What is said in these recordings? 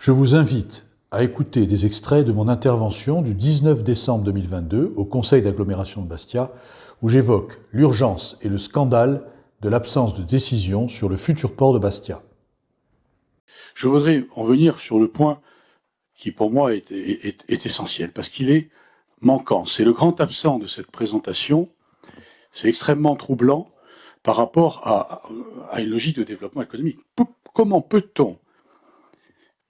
Je vous invite à écouter des extraits de mon intervention du 19 décembre 2022 au Conseil d'agglomération de Bastia, où j'évoque l'urgence et le scandale de l'absence de décision sur le futur port de Bastia. Je voudrais en venir sur le point qui pour moi est essentiel, parce qu'il est manquant. C'est le grand absent de cette présentation. C'est extrêmement troublant par rapport à une logique de développement économique. Comment peut-on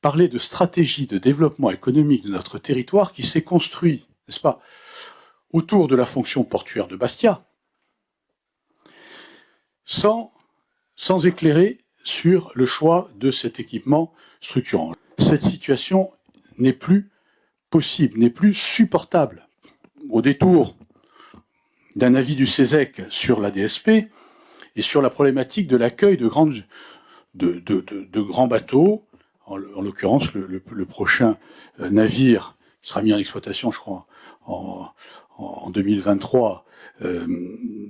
parler de stratégie de développement économique de notre territoire qui s'est construit, n'est-ce pas, autour de la fonction portuaire de Bastia, sans éclairer sur le choix de cet équipement structurant. Cette situation n'est plus possible, n'est plus supportable. Au détour d'un avis du CESEC sur la DSP et sur la problématique de l'accueil de grands bateaux, en l'occurrence le prochain navire qui sera mis en exploitation, je crois, en 2023,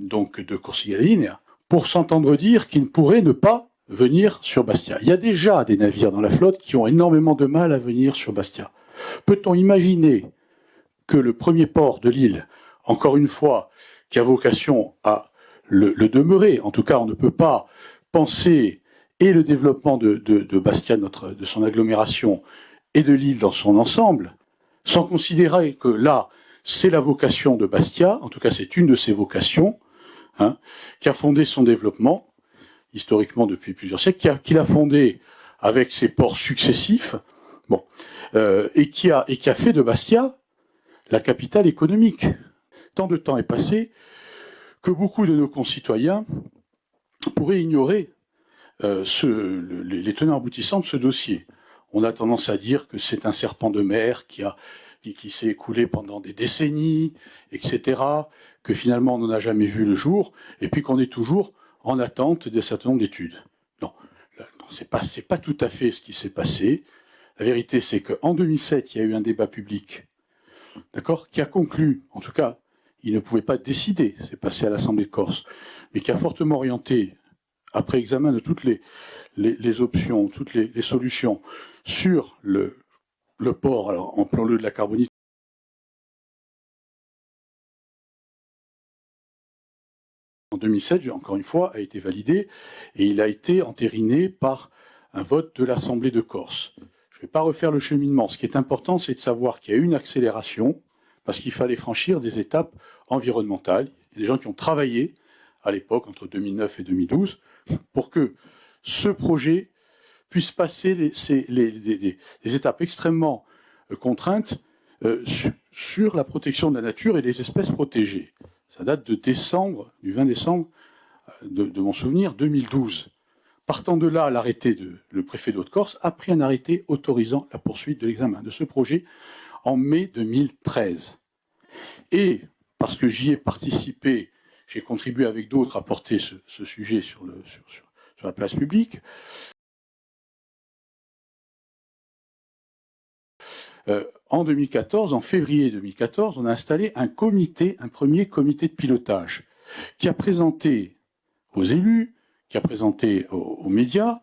donc de Corsica-Linea, pour s'entendre dire qu'il ne pourrait ne pas venir sur Bastia. Il y a déjà des navires dans la flotte qui ont énormément de mal à venir sur Bastia. Peut-on imaginer que le premier port de l'île, encore une fois, qui a vocation à le demeurer, en tout cas on ne peut pas penser et le développement de Bastia, de son agglomération, et de l'île dans son ensemble, sans considérer que là, c'est la vocation de Bastia, en tout cas c'est une de ses vocations, qui a fondé son développement, historiquement depuis plusieurs siècles, qui l'a fondé avec ses ports successifs, et qui a fait de Bastia la capitale économique. Tant de temps est passé que beaucoup de nos concitoyens pourraient ignorer les tenants aboutissants de ce dossier. On a tendance à dire que c'est un serpent de mer qui s'est écoulé pendant des décennies, etc., que finalement on n'en a jamais vu le jour, et puis qu'on est toujours en attente d'un certain nombre d'études. Non, c'est pas tout à fait ce qui s'est passé. La vérité, c'est qu'en 2007, il y a eu un débat public, d'accord, qui a conclu, en tout cas, il ne pouvait pas décider, c'est passé à l'Assemblée de Corse, mais qui a fortement orienté, après examen de toutes les options, toutes les solutions, sur le port, alors en plein lieu de la Carbonite, en 2007, encore une fois, a été validé, et il a été entériné par un vote de l'Assemblée de Corse. Je ne vais pas refaire le cheminement. Ce qui est important, c'est de savoir qu'il y a eu une accélération, parce qu'il fallait franchir des étapes environnementales. Il y a des gens qui ont travaillé à l'époque, entre 2009 et 2012, pour que ce projet puisse passer des étapes extrêmement contraintes sur la protection de la nature et des espèces protégées. Ça date de décembre, du 20 décembre, de mon souvenir, 2012. Partant de là, le préfet de Haute-Corse a pris un arrêté autorisant la poursuite de l'examen de ce projet en mai 2013. Et, parce que j'y ai participé, j'ai contribué avec d'autres à porter ce sujet sur la place publique, en 2014, en février 2014, on a installé un premier comité de pilotage, qui a présenté aux élus, qui a présenté aux médias,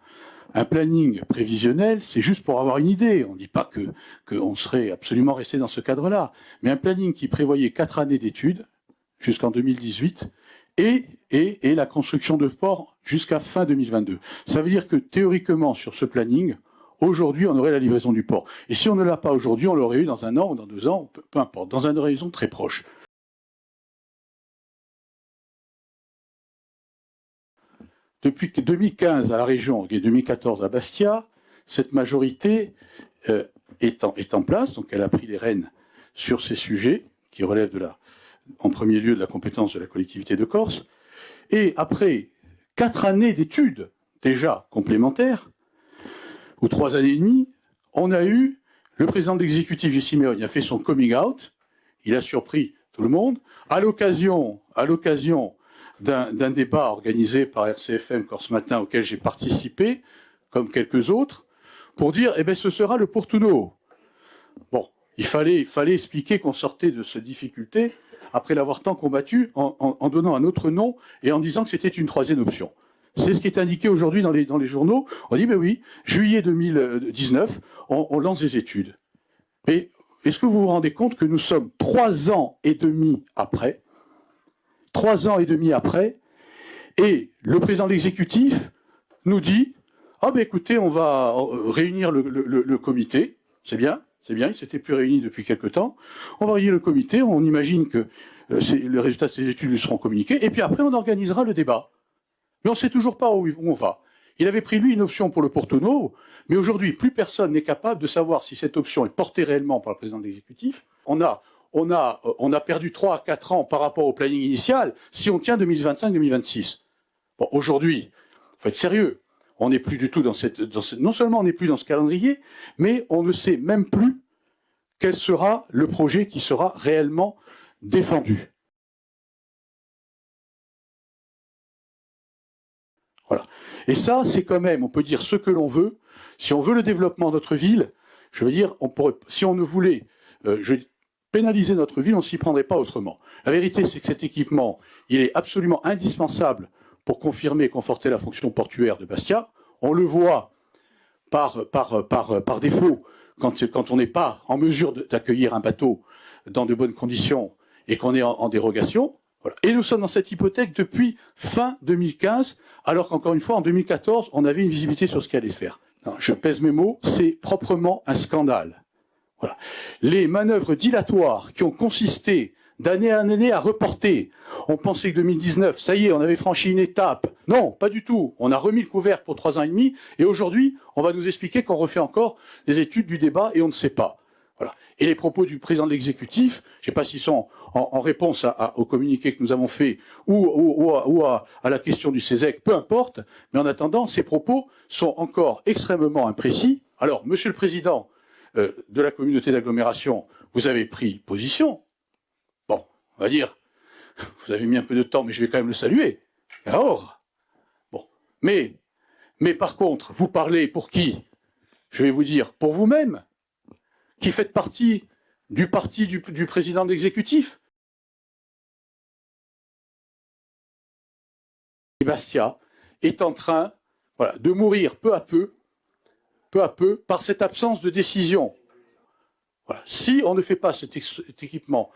un planning prévisionnel. C'est juste pour avoir une idée. On ne dit pas qu'on serait absolument resté dans ce cadre-là, mais un planning qui prévoyait 4 années d'études jusqu'en 2018 et la construction de ports jusqu'à fin 2022. Ça veut dire que théoriquement, sur ce planning, aujourd'hui, on aurait la livraison du port. Et si on ne l'a pas aujourd'hui, on l'aurait eu dans 1 an ou dans 2 ans, peu importe, dans un horizon très proche. Depuis 2015 à la région et 2014 à Bastia, cette majorité est en place, donc elle a pris les rênes sur ces sujets qui relèvent en premier lieu de la compétence de la collectivité de Corse. Et après 4 années d'études déjà complémentaires, ou 3 années et demie, on a eu le président de l'exécutif, J. Simeone, il a fait son coming out, il a surpris tout le monde, à l'occasion d'un débat organisé par RCFM Corse Matin, auquel j'ai participé, comme quelques autres, pour dire, ce sera le Portuno. Bon, il fallait expliquer qu'on sortait de cette difficulté, après l'avoir tant combattu, en donnant un autre nom, et en disant que c'était une 3e option. C'est ce qui est indiqué aujourd'hui dans les journaux. On dit, ben oui, juillet 2019, on lance des études. Mais est-ce que vous vous rendez compte que nous sommes 3 ans et demi après, 3 ans et demi après, et le président de l'exécutif nous dit, ah ben écoutez, on va réunir le comité, c'est bien, il s'était plus réuni depuis quelque temps, on va réunir le comité, on imagine que les résultats de ces études lui seront communiqués, et puis après on organisera le débat. Mais on ne sait toujours pas où on va. Il avait pris, lui, une option pour le Porto-Novo, mais aujourd'hui, plus personne n'est capable de savoir si cette option est portée réellement par le président de l'exécutif. On a perdu 3 à 4 ans par rapport au planning initial si on tient 2025-2026. Bon, aujourd'hui, il faut être sérieux. On n'est plus du tout non seulement on n'est plus dans ce calendrier, mais on ne sait même plus quel sera le projet qui sera réellement défendu. Voilà. Et ça, c'est quand même, on peut dire ce que l'on veut. Si on veut le développement de notre ville, je veux dire, si on ne voulait pénaliser notre ville, on ne s'y prendrait pas autrement. La vérité, c'est que cet équipement, il est absolument indispensable pour confirmer et conforter la fonction portuaire de Bastia. On le voit par défaut quand on n'est pas en mesure d'accueillir un bateau dans de bonnes conditions et qu'on est en dérogation. Voilà. Et nous sommes dans cette hypothèque depuis fin 2015, alors qu'encore une fois, en 2014, on avait une visibilité sur ce qu'il allait faire. Non, je pèse mes mots, c'est proprement un scandale. Voilà. Les manœuvres dilatoires qui ont consisté d'année en année à reporter. On pensait que 2019, ça y est, on avait franchi une étape. Non, pas du tout. On a remis le couvercle pour 3 ans et demi, et aujourd'hui, on va nous expliquer qu'on refait encore des études du débat, et on ne sait pas. Voilà. Et les propos du président de l'exécutif, je ne sais pas s'ils sont en réponse au communiqué que nous avons fait ou à la question du CESEC, peu importe, mais en attendant, ces propos sont encore extrêmement imprécis. Alors, monsieur le président de la communauté d'agglomération, vous avez pris position. Bon, on va dire, vous avez mis un peu de temps, mais je vais quand même le saluer. Alors, bon, mais par contre, vous parlez pour qui? Je vais vous dire, pour vous-même, qui faites partie du parti du président de l'exécutif. Et Bastia est en train, voilà, de mourir peu à peu, par cette absence de décision. Voilà. Si on ne fait pas cet équipement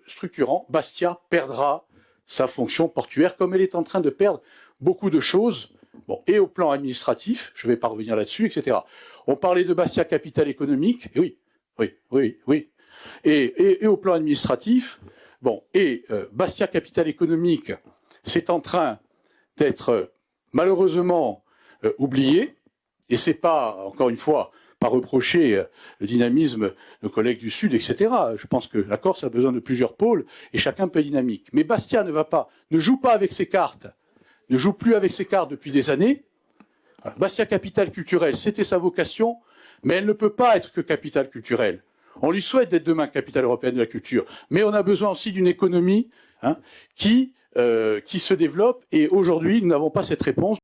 structurant, Bastia perdra sa fonction portuaire, comme elle est en train de perdre beaucoup de choses, bon, et au plan administratif, je ne vais pas revenir là-dessus, etc. On parlait de Bastia capitale économique, et oui. Et au plan administratif, bon, Bastia capitale économique, c'est en train d'être malheureusement oublié, et c'est pas, encore une fois, pas reprocher le dynamisme de nos collègues du Sud, etc. Je pense que la Corse a besoin de plusieurs pôles, et chacun peut être dynamique. Mais Bastia ne joue pas avec ses cartes, ne joue plus avec ses cartes depuis des années. Voilà. Bastia capitale culturelle, c'était sa vocation, mais elle ne peut pas être que capitale culturelle. On lui souhaite d'être demain capitale européenne de la culture, mais on a besoin aussi d'une économie qui se développe, et aujourd'hui, nous n'avons pas cette réponse.